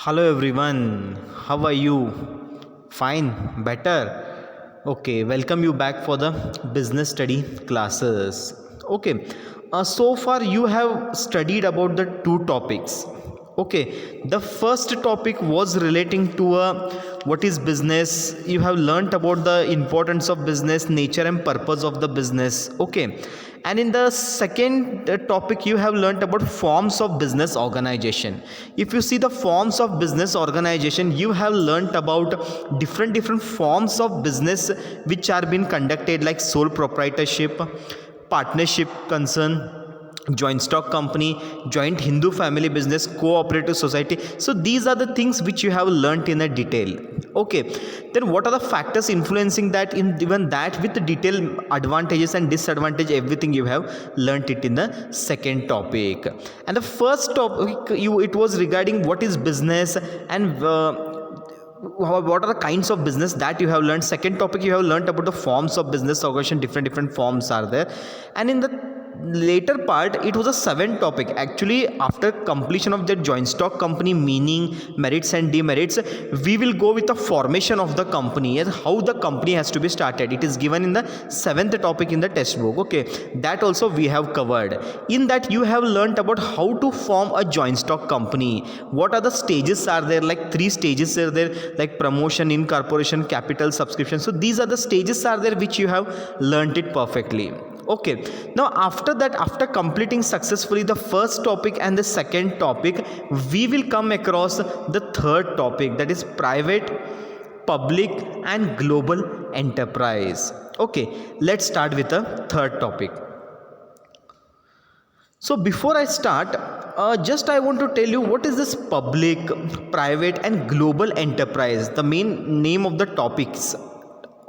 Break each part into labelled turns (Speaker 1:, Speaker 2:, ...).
Speaker 1: Hello everyone, how are you? Fine, better. Okay, welcome you back for the business study classes. Okay, so far you have studied about the two topics. Okay, the first topic was relating to what is business. You have learnt about the importance of business, nature and purpose of the business. Okay, and in the second topic you have learnt about forms of business organization. If you see the forms of business organization, you have learnt about different forms of business which are being conducted, like sole proprietorship, partnership concern, joint stock company, joint Hindu family business, cooperative society. So these are the things which you have learnt in a detail. Okay, then what are the factors influencing that? In even that with the detail, advantages and disadvantage, everything you have learnt it in the second topic. And the first topic it was regarding what is business and what are the kinds of business that you have learned. Second topic you have learned about the forms of business organization, different forms are there. And in the later part it was a seventh topic. Actually, after completion of the joint stock company, meaning, merits and demerits, we will go with the formation of the company and how the company has to be started. It is given in the seventh topic in the textbook. Okay, that also we have covered. In that you have learnt about how to form a joint stock company. What are the stages are there? Like three stages are there, like promotion, incorporation, capital, subscription. So these are the stages are there which you have learnt it perfectly. Okay, now after that, after completing successfully the first topic and the second topic, we will come across the third topic, that is private, public and global enterprise. Okay, let's start with the third topic. So before I start, just I want to tell you what is this public, private and global enterprise, the main name of the topics.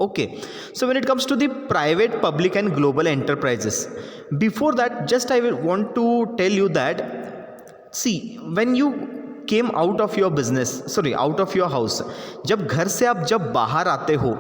Speaker 1: Okay, so when it comes to the private, public and global enterprises, before that just I will want to tell you that, see, when you came out of your business, sorry, out of your house, जब घर से आप जब बाहर आते हो,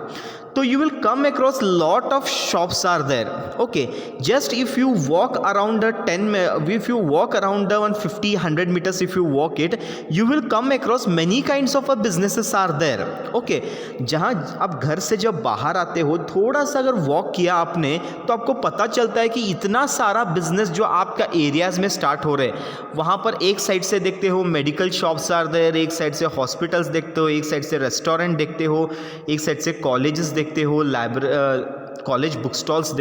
Speaker 1: तो you will come across lot of shops are there. Okay, just if you walk around the 10, if you walk around the 150 100 meters, if you walk it, you will come across many kinds of businesses are there. Okay, जहाँ आप घर से जब बाहर आते हो, थोड़ा सा अगर वॉक किया आपने, तो आपको पता चलता है कि इतना सारा बिजनेस जो आपका एरियाज में स्टार्ट हो रहे हैं. वहाँ पर एक साइड से देखते हो मेडिकल शॉप्स आर देयर, एक साइड से हॉस्पिटल्स देखते हो, एक साइड से रेस्टोरेंट देखते हो, एक साइड से कॉलेजेस देखते हो, कॉलेज बुक स्टॉल्स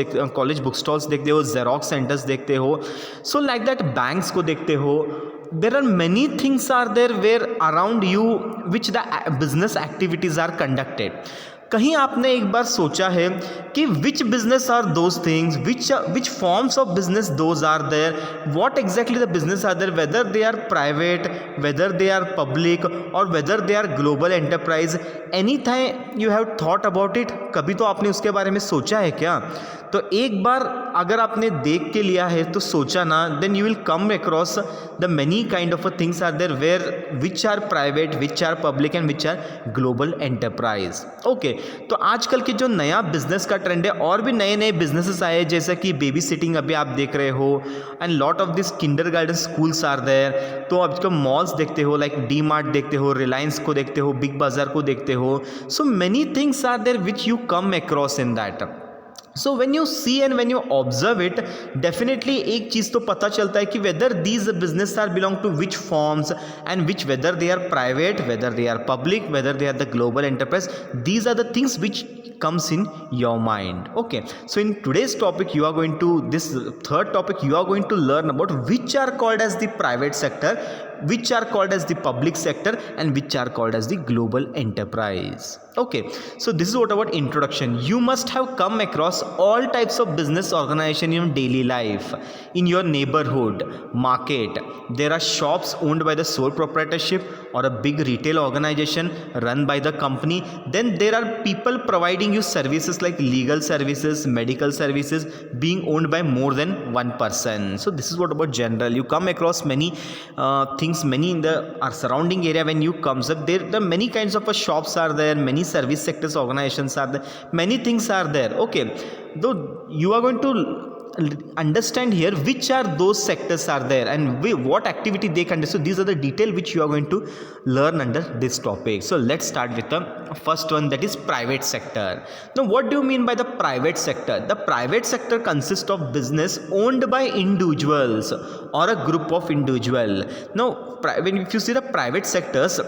Speaker 1: देखते हो, जेरोक्स सेंटर्स देखते हो. सो लाइक दैट बैंक्स को देखते हो. There are many things are there where around you which the business activities are conducted. कहीं आपने एक बार सोचा है कि which business are those things, which forms of business those are there, what exactly the business are there, whether they are private, whether they are public or whether they are global enterprise. Anything you have thought about it? कभी तो आपने उसके बारे में सोचा है क्या? तो एक बार अगर आपने देख के लिया है तो सोचा ना, then you will come across the many kind of things are there where which are private, which are public and which are global enterprise. Okay, तो आजकल के जो नया बिजनेस का ट्रेंड है, और भी नए नए बिजनेसेस आए, जैसे कि बेबी सिटिंग अभी आप देख रहे हो, and lot of this kindergarten schools are there. तो अब जो मॉल्स देखते हो, लाइक डी मार्ट देखते हो, रिलायंस को देखते हो, बिग बाजार को देखते हो. So many things are there which you come across in that. So when you see and when you observe it, definitely एक चीज़ तो पता चलता है कि whether these business are belong to which forms and which, whether they are private, whether they are public, whether they are the global enterprise. These are the things which comes in your mind. Okay, so in today's topic you are going to, this third topic, you are going to learn about which are called as the private sector, which are called as the public sector and which are called as the global enterprise. Okay, so this is what about introduction. You must have come across all types of business organization in daily life. In your neighborhood, market, there are shops owned by the sole proprietorship or a big retail organization run by the company. Then there are people providing you services like legal services, medical services, being owned by more than one person. So this is what about general. You come across many things, many in the our surrounding area. When you comes up there, the many kinds of shops are there, many service sectors organizations are there, many things are there. Okay, though you are going to understand here which are those sectors are there and what activity they conduct. So these are the detail which you are going to learn under this topic. So let's start with the first one, that is private sector. Now what do you mean by the private sector? The private sector consists of business owned by individuals or a group of individual. Now if you see the private sectors,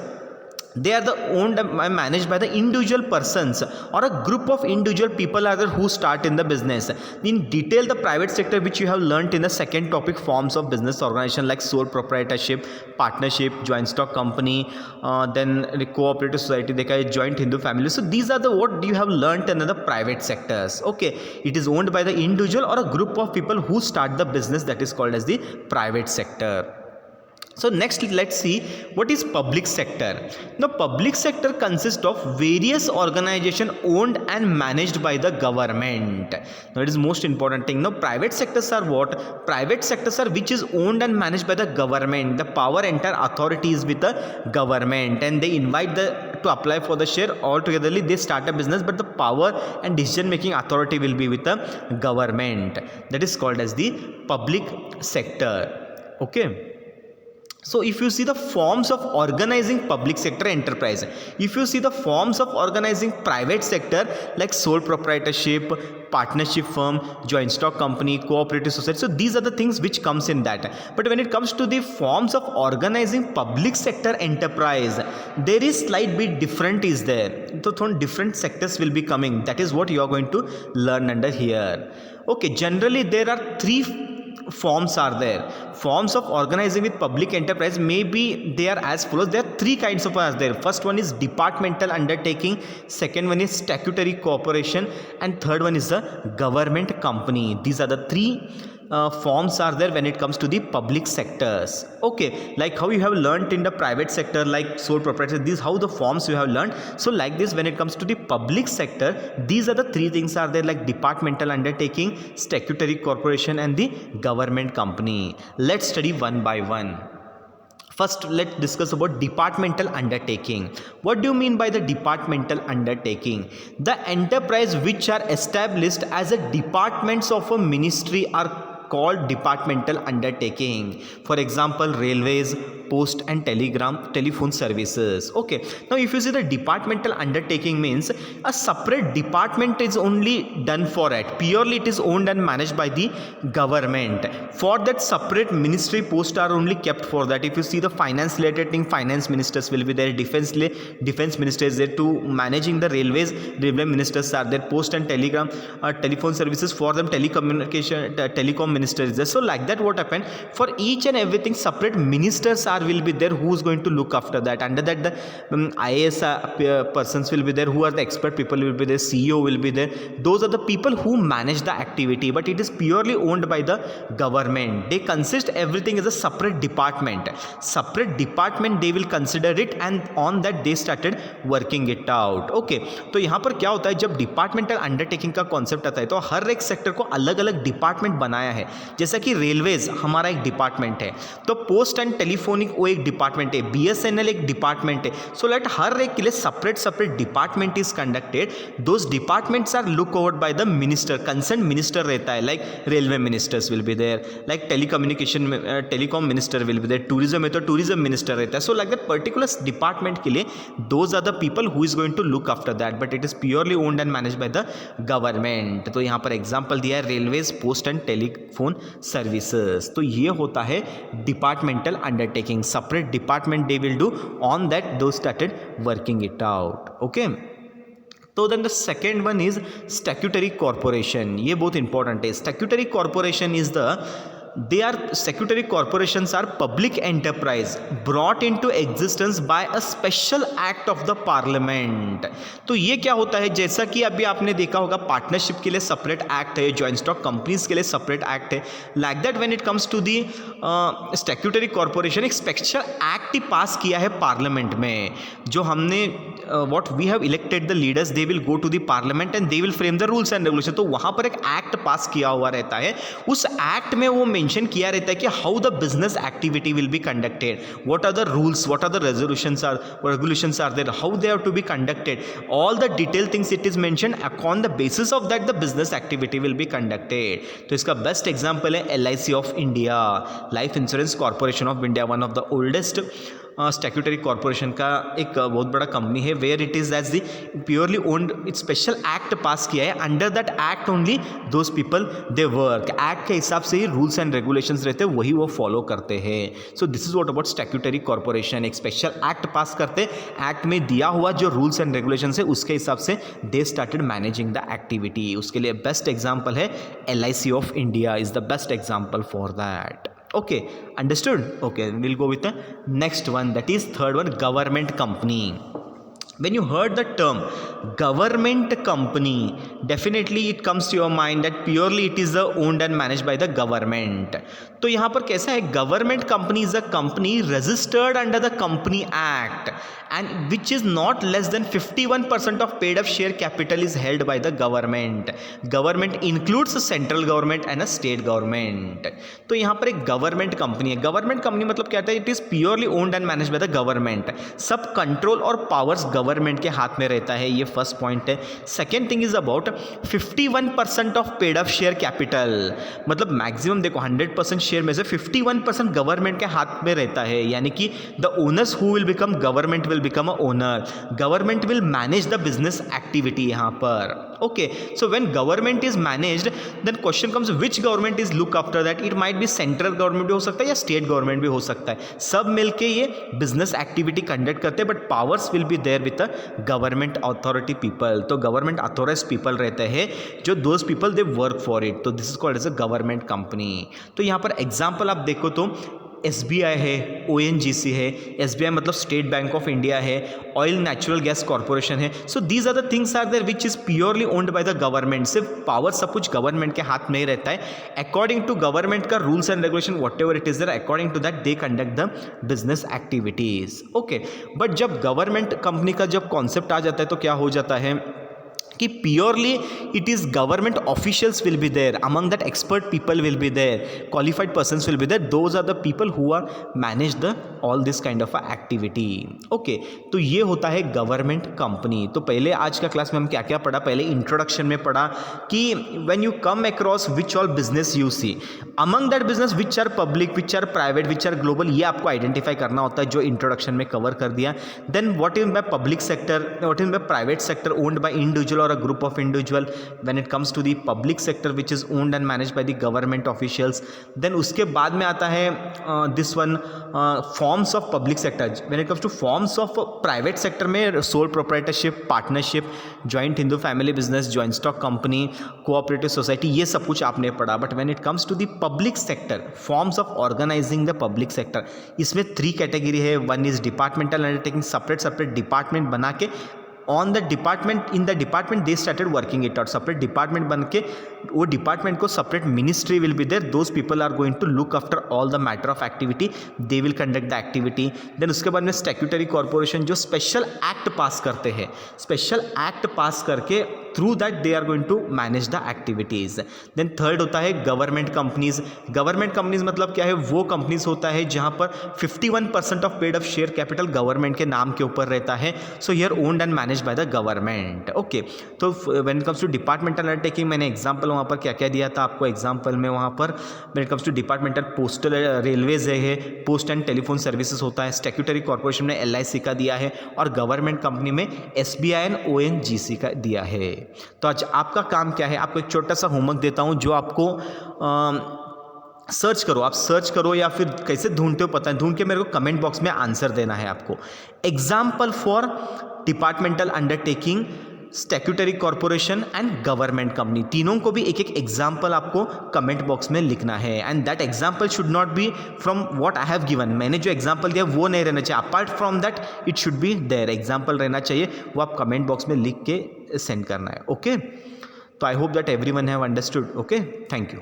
Speaker 1: they are the owned and managed by the individual persons or a group of individual people are there who start in the business. In detail, the private sector which you have learnt in the second topic, forms of business organization like sole proprietorship, partnership, joint stock company, then the cooperative society, they call it joint Hindu family. So these are the what you have learnt in the private sectors. Okay, it is owned by the individual or a group of people who start the business, that is called as the private sector. So next let's see what is public sector. Now public sector consists of various organizations owned and managed by the government. Now it is most important thing. Now private sectors are what? Private sectors are which is owned and managed by the government. The power entire authority is with the government and they invite to apply for the share. Altogetherly they start a business, but the power and decision making authority will be with the government. That is called as the public sector. Okay. So if you see the forms of organizing public sector enterprise, if you see the forms of organizing private sector like sole proprietorship, partnership firm, joint stock company, cooperative society, so these are the things which comes in that. But when it comes to the forms of organizing public sector enterprise, there is slight bit different is there. So different sectors will be coming. That is what you are going to learn under here. Okay, generally there are three forms are there. Forms of organizing with public enterprise, maybe they are as follows. There are three kinds of are there. First one is departmental undertaking, second one is statutory corporation, and third one is the government company. These are the three forms are there when it comes to the public sectors. Okay, like how you have learnt in the private sector like sole proprietorship, these how the forms you have learned. So like this, when it comes to the public sector, these are the three things are there like departmental undertaking, statutory corporation, and the government company. Let's study one by one. First, let's discuss about departmental undertaking. What do you mean by the departmental undertaking? The enterprise which are established as a departments of a ministry are called departmental undertaking. For example, railways, post and telephone services. Okay, now if you see the departmental undertaking means a separate department is only done for it. Purely it is owned and managed by the government. For that separate ministry post are only kept for that. If you see the finance related thing, finance ministers will be there, defense minister is there, to managing the railways, railway ministers are there, post and telephone services, for them telecom minister is there. So like that what happened, for each and everything separate ministers are will be there who is going to look after that. Under that the IAS persons will be there, who are the expert people will be there, CEO will be there. Those are the people who manage the activity, but it is purely owned by the government. They consist everything as a separate department they will consider it, and on that they started working it out. Okay, तो यहाँ पर क्या होता है, जब departmental undertaking का concept आता है तो हर एक सेक्टर को अलग अलग डिपार्टमेंट बनाया है. जैसा कि रेलवेज हमारा एक डिपार्टमेंट है, तो पोस्ट एंड टेलीफोनिक वो एक डिपार्टमेंट है, BSNL एक डिपार्टमेंट है. सो लेट हर एक के लिए separate department is conducted. Those departments are look over by the minister, concern minister रहता है. Like railway ministers will be there, like telecom minister will be there, tourism है तो tourism minister रहता है. So like that particular department के लिए those are the people who is going to look after that, but it is purely owned and manage by the government. तो यहाँ पर example दिया है railways, post and telephone services. तो ये होता है departmental undertaking. separate department they will do, on that those started working it out. Okay, so then the second one is statutory corporation. ये बहुत important है. Statutory corporation is the statutory corporations are public enterprise brought into existence by a special act of the parliament. तो ये क्या होता है, जैसा कि अभी आपने देखा होगा पार्टनरशिप के लिए सेपरेट एक्ट है, जॉइंट स्टॉक कंपनीज के लिए सेपरेट एक्ट है. Like that when it comes to the statutory corporation, एक स्पेशल एक्ट ही पास किया है पार्लियामेंट में. जो हमने what we have elected the leaders, they will go to the parliament and they will frame the rules and regulation. तो वहाँ पर एक एक्ट पास किया हुआ रहता है. उस एक्ट में वो मेंशन किया रहता है कि how the business activity will be conducted, what are the rules, what are the regulations are there, how they are to be conducted, all the detail things it is mention on the basis of that the business activity will be conducted. तो इसका best example है LIC of India, life insurance corporation of India, one of the oldest statutory corporation का एक बहुत बड़ा company है, where it is as the purely owned. It special act pass किया है, under that act only those people they work. Act के हिसाब से ही रूल्स एंड रेगुलेशंस रहते हैं, वही वो फॉलो करते हैं. So this is what about statutory corporation. एक स्पेशल एक्ट पास करते, एक्ट में दिया हुआ जो रूल्स एंड रेगुलेशंस है उसके हिसाब से they started managing the activity. उसके लिए बेस्ट एग्जाम्पल है LIC of India is the best example for that. Okay, understood? Okay, we'll go with the next one, that is third one, government company. When you heard the term government company, definitely it comes to your mind that purely it is owned and managed by the government. तो यहाँ पर कैसा है, government company is a company registered under the company act and which is not less than 51% of paid up share capital is held by the government. Government includes the central government and a state government. तो यहाँ पर एक government company है. Government company मतलब क्या है, it is purely owned and manage by the government. सब control और पावर्स गवर्नमेंट के हाथ में रहता है, ये फर्स्ट पॉइंट है. Second thing is about 51% of paid up share capital, मतलब मैक्सिमम देखो 100% शेयर में से 51% गवर्नमेंट के हाथ में रहता है, यानी कि the owners who will become government will become a owner. Government will manage the business activity यहाँ पर. Okay, so when government is managed, then question comes which government is look after that. It might be central government भी हो सकता है या state government भी हो सकता है. सब मिलके ये business activity conduct करते हैं, but powers will be there with the government authority people. तो government authorized people रहते हैं, जो those people they work for it. तो this is called as a government company. तो यहाँ पर example आप देखो तो SBI है, ONGC है. SBI मतलब स्टेट बैंक ऑफ इंडिया है, ऑयल नेचुरल गैस कॉर्पोरेशन है. So these are the things are there which is purely owned by the government. सिर्फ पावर सब कुछ गवर्नमेंट के हाथ में ही रहता है. अकॉर्डिंग टू गवर्नमेंट का rules and regulation whatever it is there, according to that they conduct the business activities. Okay, but जब गवर्नमेंट कंपनी का जब कॉन्सेप्ट आ जाता है तो क्या हो जाता है कि purely it is government officials will be there, among that expert people will be there, qualified persons will be there. Those are the people who are manage the all this kind of activity. Okay, तो ये होता है government company. तो पहले आज का class में हम क्या क्या पढ़ा, पहले इंट्रोडक्शन में पढ़ा कि when you come across which all business you see, among that business which are public, which are private, which are global, ये आपको आइडेंटिफाई करना होता है, जो इंट्रोडक्शन में कवर कर दिया. Then what is by public sector, what is by private sector owned by individual or a group of individual. When it comes to the public sector which is owned and managed by the government officials, then उसके बाद में आता है this one forms of public sector. When it comes to forms of private sector में sole proprietorship, partnership, joint Hindu family business, joint stock company, cooperative society, ये सब कुछ आपने पढ़ा. But when it comes to the public sector, forms of organizing the public sector, इसमें 3 category है. One is departmental undertaking, separate department बना के on the department, in the department they started working it out. Separate department बन के वो department को separate ministry will be there. Those people are going to look after all the matter of activity, they will conduct the activity. Then उसके बाद में statutory corporation जो special act pass करते हैं, स्पेशल एक्ट पास करके through that they are going to manage the activities. Then third होता है government companies. Government companies मतलब क्या है, वो कंपनीज होता है जहां पर 51% of paid of share capital government के नाम के ऊपर रहता है. So here owned and manage by the government. Okay, तो when it comes to departmental undertaking, मैंने एग्जांपल वहाँ पर क्या क्या दिया था आपको एग्जांपल में. वहाँ पर when it comes to departmental postal railways है, पोस्ट एंड टेलीफोन सर्विसेज होता है. स्टैट्यूटरी कॉर्पोरेशन ने LIC का दिया है और गवर्नमेंट कंपनी में SBI एंड ONGC का दिया है. तो आज आपका काम क्या है, आपको एक छोटा सा होमवर्क देता हूं जो आपको सर्च करो, आप सर्च करो या फिर कैसे ढूंढते हो पता है, ढूंढ के मेरे को कमेंट बॉक्स में आंसर देना है आपको. Example for departmental undertaking, statutory corporation and government company, तीनों को भी एक एक एग्जाम्पल आपको कमेंट बॉक्स में लिखना है. And that example should not be from what I have given. मैंने जो एग्जाम्पल दिया वो नहीं रहना चाहिए, apart from that it should be there. Example रहना चाहिए, वो आप कमेंट बॉक्स में लिख के सेंड करना है. ओके, तो I hope that everyone have understood. Okay, thank you.